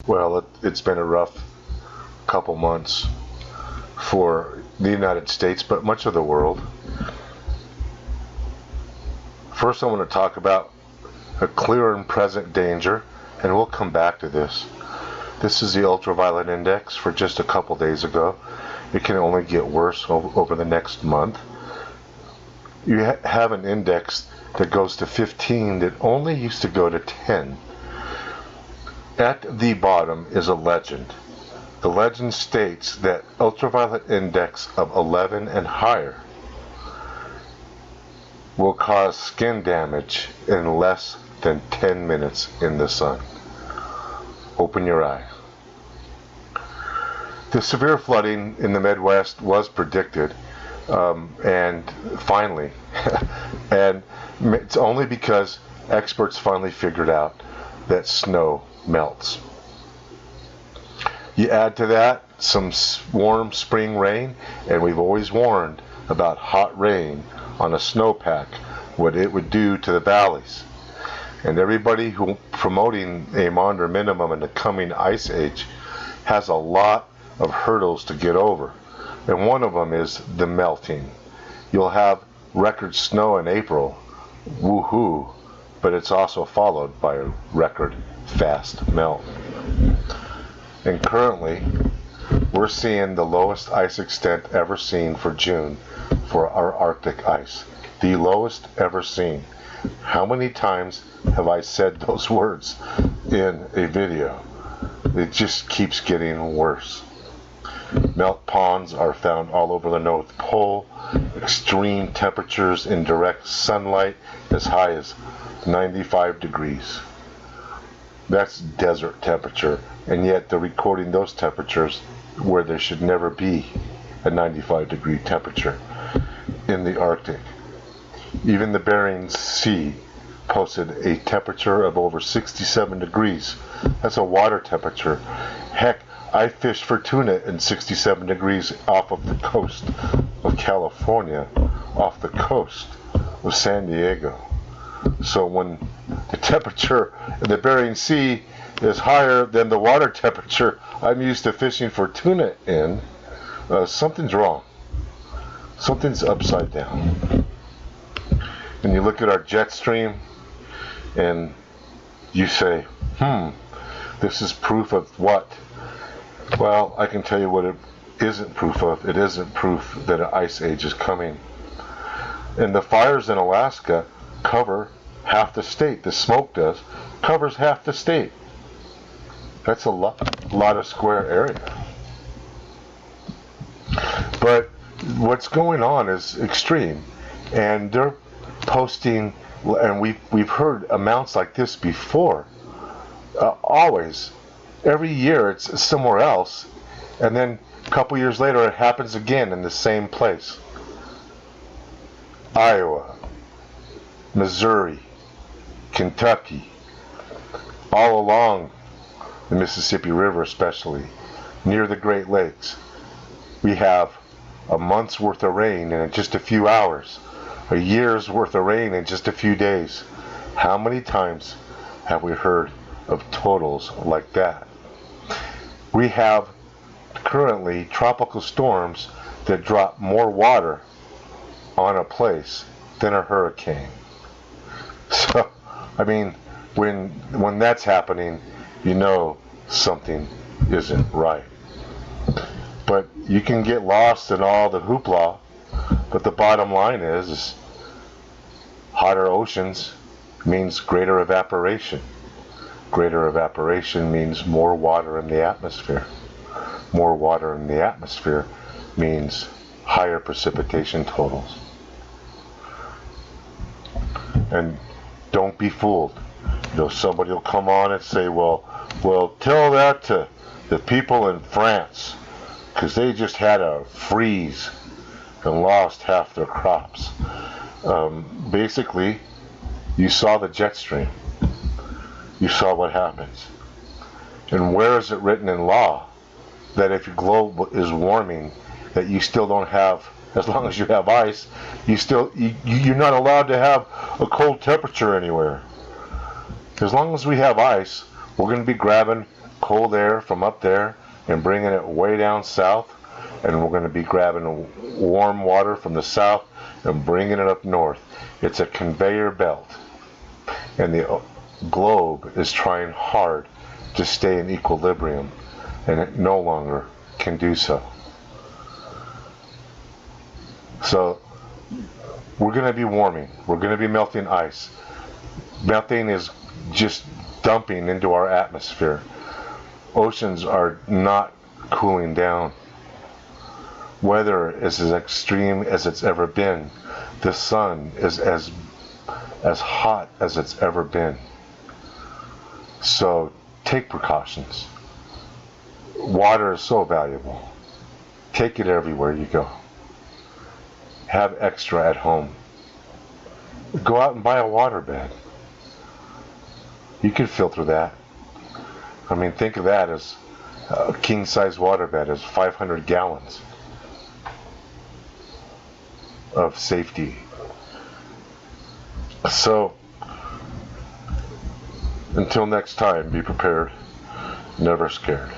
Well, it's been a rough couple months for the United States, but much of the world. First, I want to talk about a clear and present danger, and we'll come back to this. This is the ultraviolet index for just a couple days ago. It can only get worse over the next month. You have an index that goes to 15 that only used to go to 10. At the bottom is a legend. The legend states that ultraviolet index of 11 and higher will cause skin damage in less than 10 minutes in the sun. Open your eye. The severe flooding in the Midwest was predicted, and finally, and it's only because experts finally figured out that snow melts. You add to that some warm spring rain, and we've always warned about hot rain on a snowpack, what it would do to the valleys. And everybody who promoting a Maunder minimum in the coming ice age has a lot of hurdles to get over. And one of them is the melting. You'll have record snow in April, woohoo, but it's also followed by a record fast melt. And currently, we're seeing the lowest ice extent ever seen for June for our Arctic ice. The lowest ever seen. How many times have I said those words in a video? It just keeps getting worse. Melt ponds are found all over the North Pole. Extreme temperatures in direct sunlight as high as 95 degrees. That's desert temperature, and yet they're recording those temperatures where there should never be a 95-degree temperature in the Arctic. Even the Bering Sea posted a temperature of over 67 degrees. That's a water temperature. Heck, I fished for tuna in 67 degrees off of the coast of California, off the coast of San Diego. So when the temperature in the Bering Sea is higher than the water temperature I'm used to fishing for tuna in, something's wrong. Something's upside down. And you look at our jet stream and you say, this is proof of what? Well, I can tell you what it isn't proof of. It isn't proof that an ice age is coming. And the fires in Alaska cover half the state. The smoke covers half the state. That's a lot of square area. But what's going on is extreme, and they're posting, and we've heard amounts like this before. Always, every year it's somewhere else, and then a couple years later it happens again in the same place. Iowa, Missouri, Kentucky, all along the Mississippi River, especially near the Great Lakes. We have a month's worth of rain in just a few hours, a year's worth of rain in just a few days. How many times have we heard of totals like that? We have currently tropical storms that drop more water on a place than a hurricane. So, I mean, when that's happening, you know something isn't right. But you can get lost in all the hoopla, but the bottom line is hotter oceans means greater evaporation. Greater evaporation means more water in the atmosphere. More water in the atmosphere means higher precipitation totals. And don't be fooled. You know, somebody will come on and say, well, tell that to the people in France, because they just had a freeze and lost half their crops. Basically, you saw the jet stream. You saw what happens. And where is it written in law that if your globe is warming, that you still don't have, as long as you have ice, you're not allowed to have a cold temperature anywhere. As long as we have ice, we're going to be grabbing cold air from up there and bringing it way down south, and we're going to be grabbing warm water from the south and bringing it up north. It's a conveyor belt, and the globe is trying hard to stay in equilibrium, and it no longer can do so. So we're going to be warming. We're going to be melting ice. Methane is just dumping into our atmosphere. Oceans are not cooling down. Weather is as extreme as it's ever been. The sun is as hot as it's ever been. So take precautions. Water is so valuable. Take it everywhere you go. Have extra at home. Go out and buy a waterbed. You can filter that. I mean, think of that as a king-size waterbed is 500 gallons of safety. So, until next time, be prepared, never scared.